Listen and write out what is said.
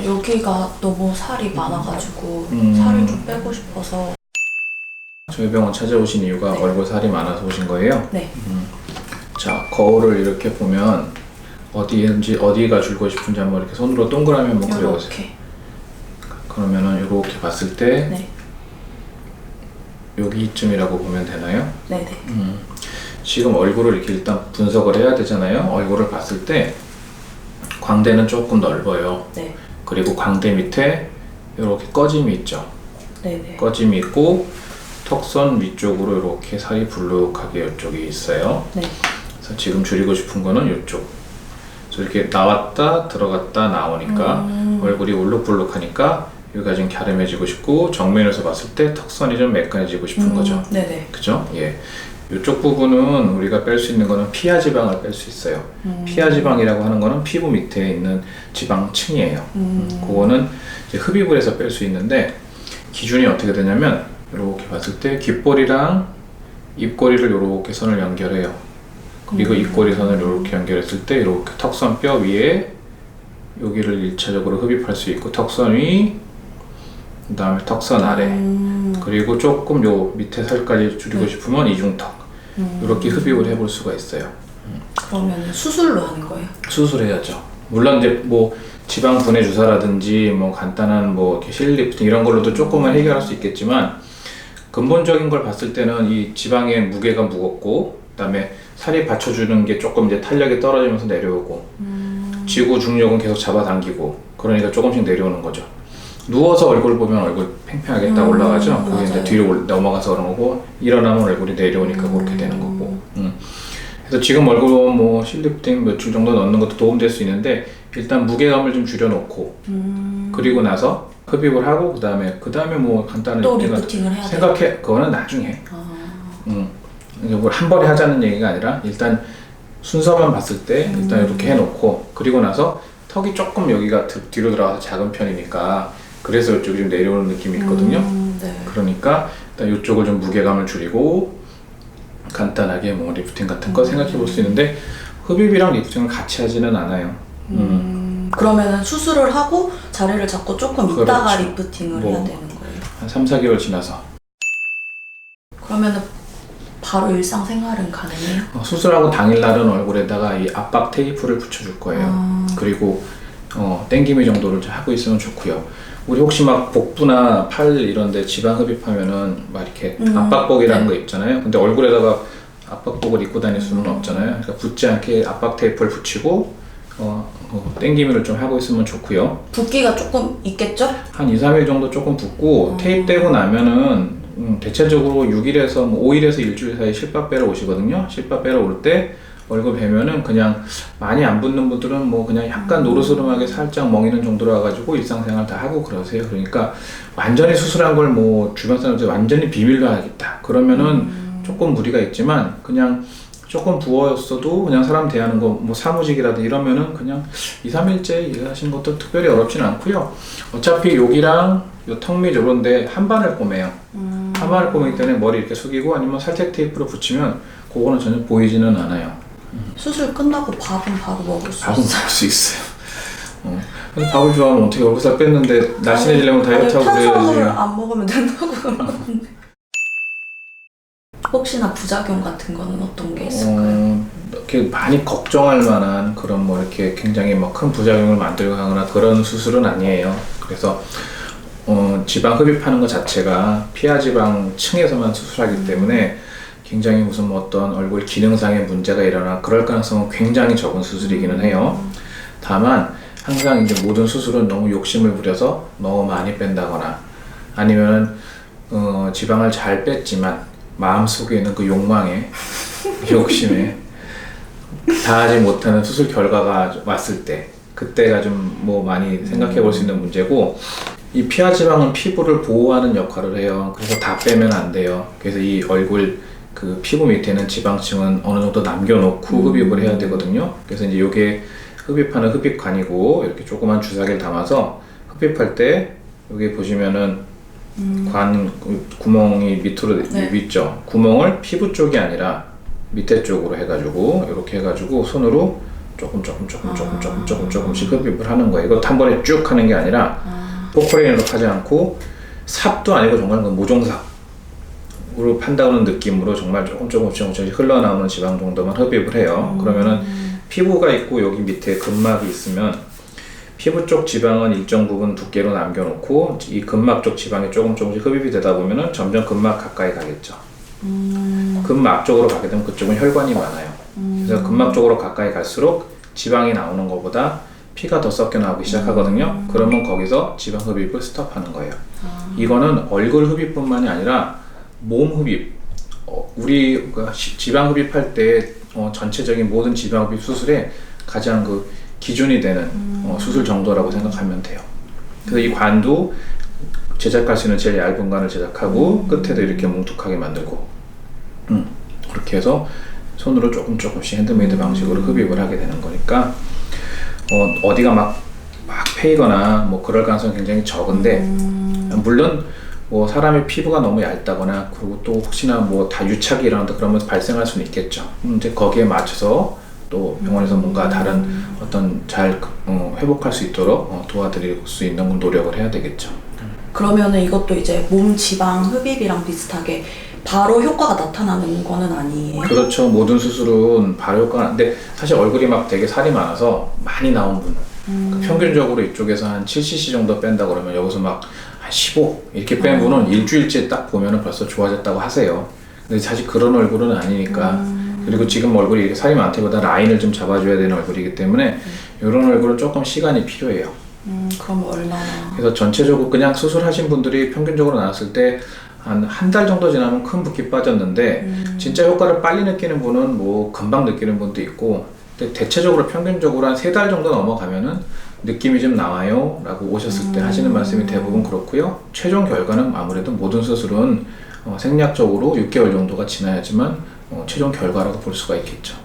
여기가 너무 살이 많아가지고 살을 좀 빼고 싶어서. 저희 병원 찾아오신 이유가 네. 얼굴 살이 많아서 오신 거예요? 네. 자, 거울을 이렇게 보면 어디가 줄고 싶은지 한번 이렇게 손으로 동그라미 한번 그려보세요. 이렇게. 그러면은 이렇게 봤을 때 네. 여기쯤이라고 보면 되나요? 네네. 지금 얼굴을 이렇게 일단 분석을 해야 되잖아요. 얼굴을 봤을 때 광대는 조금 넓어요. 네. 그리고 광대 밑에 이렇게 꺼짐이 있죠. 네네. 꺼짐이 있고 턱선 위쪽으로 이렇게 살이 불룩하게 이쪽에 있어요. 네. 그래서 지금 줄이고 싶은 거는 이쪽. 그래서 이렇게 나왔다 들어갔다 나오니까 얼굴이 울룩불룩하니까 여기가 좀 갸름해지고 싶고 정면에서 봤을 때 턱선이 좀 매끈해지고 싶은 거죠. 네네. 그죠? 예. 이쪽 부분은 우리가 뺄 수 있는 거는 피하 지방을 뺄 수 있어요. 피하 지방이라고 하는 거는 피부 밑에 있는 지방층이에요. 그거는 이제 흡입을 해서 뺄 수 있는데 기준이 어떻게 되냐면 이렇게 봤을 때 귓볼이랑 입꼬리를 이렇게 선을 연결해요. 그리고 입꼬리 선을 이렇게 연결했을 때 이렇게 턱선 뼈 위에 여기를 1차적으로 흡입할 수 있고 턱선 위, 그 다음에 턱선 아래, 그리고 조금 요 밑에 살까지 줄이고 싶으면 이중턱 이렇게 흡입을 해볼 수가 있어요. 그러면 수술로 하는 거예요? 수술해야죠. 물론 이제 뭐 지방 분해 주사라든지 뭐 간단한 뭐 이렇게 실리프팅 이런 걸로도 조금은 해결할 수 있겠지만 근본적인 걸 봤을 때는 이 지방의 무게가 무겁고 그다음에 살이 받쳐주는 게 조금 이제 탄력이 떨어지면서 내려오고 지구 중력은 계속 잡아당기고 그러니까 조금씩 내려오는 거죠. 누워서 얼굴 보면 얼굴 팽팽하게 딱 올라가죠. 그게 이제 뒤로 넘어가서 그런 거고 일어나면 얼굴이 내려오니까 그렇게 되는 거고. 그래서 지금 얼굴 보면 뭐 실리프팅 몇 줄 정도 넣는 것도 도움될 수 있는데 일단 무게감을 좀 줄여놓고 그리고 나서 흡입을 하고 그 다음에 뭐 간단한 또 리프팅을 해야 돼요? 생각해. 그거는 나중에. 뭘 한 번에 하자는 얘기가 아니라 일단 순서만 봤을 때 일단 이렇게 해놓고 그리고 나서 턱이 조금 여기가 뒤로 들어가서 작은 편이니까 그래서 이쪽이 좀 내려오는 느낌이 있거든요. 네. 그러니까 일단 이쪽을 좀 무게감을 줄이고 간단하게 뭐 리프팅 같은 거 생각해 볼 수 있는데 흡입이랑 리프팅을 같이 하지는 않아요. 그러면은 수술을 하고 자리를 잡고 조금 있다가 그렇죠. 리프팅을 뭐, 해야 되는 거예요? 한 3, 4개월 지나서 그러면은 바로 일상생활은 가능해요? 수술하고 당일날은 얼굴에다가 이 압박 테이프를 붙여줄 거예요. 그리고 땡기미 정도를 하고 있으면 좋고요. 우리 혹시 막 복부나 팔 이런데 지방 흡입하면은 막 이렇게 압박복이라는 거 입잖아요. 근데 얼굴에다가 압박복을 입고 다닐 수는 없잖아요. 그러니까 붙지 않게 압박 테이프를 붙이고 땡기미를 좀 하고 있으면 좋고요. 붓기가 조금 있겠죠? 한 2, 3일 정도 조금 붓고 테이프 떼고 나면은 대체적으로 6일에서 뭐 5일에서 일주일 사이 실밥 빼러 오시거든요. 실밥 빼러 올 때 얼굴 뵈면은 그냥 많이 안 붓는 분들은 뭐 그냥 약간 노르스름하게 살짝 멍이는 정도로 와가지고 일상생활 다 하고 그러세요. 그러니까 완전히 수술한 걸 뭐 주변 사람들 완전히 비밀로 하겠다 그러면은 조금 무리가 있지만 그냥 조금 부었어도 그냥 사람 대하는 거 뭐 사무직이라든 이러면은 그냥 2, 3일째 일하시는 것도 특별히 어렵진 않고요. 어차피 여기랑 요 턱 밑 요런데 한 바늘 꼬매요. 한 바늘 꼬매기 때문에 머리 이렇게 숙이고 아니면 살짝 테이프로 붙이면 그거는 전혀 보이지는 않아요. 수술 끝나고 밥은 바로 먹을 수 밥은 있어요? 먹을 수 있어요. 근데 밥을 좋아하면 어떻게 얼굴살 뺐는데 날씬해지려면 다이어트하고 탄수화물을 그래야지. 안 먹으면 된다고 그러는데 혹시나 부작용 같은 거는 어떤 게 있을까요? 이렇게 많이 걱정할 만한 그런 뭐 이렇게 굉장히 뭐 큰 부작용을 만들고 하거나 그런 수술은 아니에요. 그래서 지방 흡입하는 것 자체가 피하 지방 층에서만 수술하기 때문에 굉장히 무슨 뭐 어떤 얼굴 기능상의 문제가 일어나 그럴 가능성은 굉장히 적은 수술이기는 해요. 다만 항상 이제 모든 수술은 너무 욕심을 부려서 너무 많이 뺀다거나 아니면 지방을 잘 뺐지만 마음속에 있는 그 욕망에 욕심에 다하지 못하는 수술 결과가 왔을 때 그때가 좀 뭐 많이 생각해 볼 수 있는 문제고 이 피하 지방은 피부를 보호하는 역할을 해요. 그래서 다 빼면 안 돼요. 그래서 이 얼굴 그 피부 밑에 있는 지방층은 어느 정도 남겨놓고 흡입을 해야 되거든요. 그래서 이제 요게 흡입하는 흡입관이고 이렇게 조그만 주사기를 담아서 흡입할 때 여기 보시면은 관 구멍이 밑으로 있죠. 구멍을 피부 쪽이 아니라 밑에 쪽으로 해가지고 이렇게 해가지고 손으로 조금씩 흡입을 하는 거예요. 이것도 한 번에 쭉 하는 게 아니라 포크레인으로 하지 않고 삽도 아니고 정말 그 모종삽으로 판다는 느낌으로 정말 조금씩 흘러나오는 지방 정도만 흡입을 해요. 그러면은 피부가 있고 여기 밑에 근막이 있으면 피부 쪽 지방은 일정 부분 두께로 남겨놓고 이 근막 쪽 지방이 조금씩 흡입이 되다 보면은 점점 근막 가까이 가겠죠. 근막 쪽으로 가게 되면 그쪽은 혈관이 많아요. 그래서 근막 쪽으로 가까이 갈수록 지방이 나오는 것보다 피가 더 섞여 나오기 시작하거든요. 그러면 거기서 지방 흡입을 스톱하는 거예요. 이거는 얼굴 흡입뿐만이 아니라 몸 흡입. 우리 지방 흡입할 때 전체적인 모든 지방 흡입 수술에 가장 그 기준이 되는 수술 정도라고 생각하면 돼요. 그래서 이 관도 제작할 수 있는 제일 얇은 관을 제작하고 끝에도 이렇게 뭉툭하게 만들고 그렇게 해서 손으로 조금씩 핸드메이드 방식으로 흡입을 하게 되는 거니까 어디가 막 패이거나 뭐 그럴 가능성이 굉장히 적은데 물론 뭐 사람의 피부가 너무 얇다거나 그리고 또 혹시나 뭐 다 유착이 일어난다 그러면 발생할 수는 있겠죠. 이제 거기에 맞춰서 또 병원에서 뭔가 다른 어떤 잘 회복할 수 있도록 도와드릴 수 있는 노력을 해야 되겠죠. 그러면은 이것도 이제 몸 지방 흡입이랑 비슷하게 바로 효과가 나타나는 거는 아니에요? 그렇죠. 모든 수술은 바로 효과가 근데 사실 얼굴이 막 되게 살이 많아서 많이 나온 분 평균적으로 이쪽에서 한 7cc 정도 뺀다 그러면 여기서 막 한 15 이렇게 뺀 분은 일주일째 딱 보면은 벌써 좋아졌다고 하세요. 근데 사실 그런 얼굴은 아니니까 그리고 지금 얼굴이 이렇게 살이 많다기보다 라인을 좀 잡아줘야 되는 얼굴이기 때문에 이런 얼굴은 조금 시간이 필요해요. 그럼 얼마나? 그래서 전체적으로 그냥 수술하신 분들이 평균적으로 나왔을 때 한 달 정도 지나면 큰 붓기 빠졌는데 진짜 효과를 빨리 느끼는 분은 뭐 금방 느끼는 분도 있고 근데 대체적으로 평균적으로 한 3달 정도 넘어가면은 느낌이 좀 나와요 라고 오셨을 때 하시는 말씀이 대부분 그렇고요. 최종 결과는 아무래도 모든 수술은 생략적으로 6개월 정도가 지나야지만 최종 결과라고 볼 수가 있겠죠.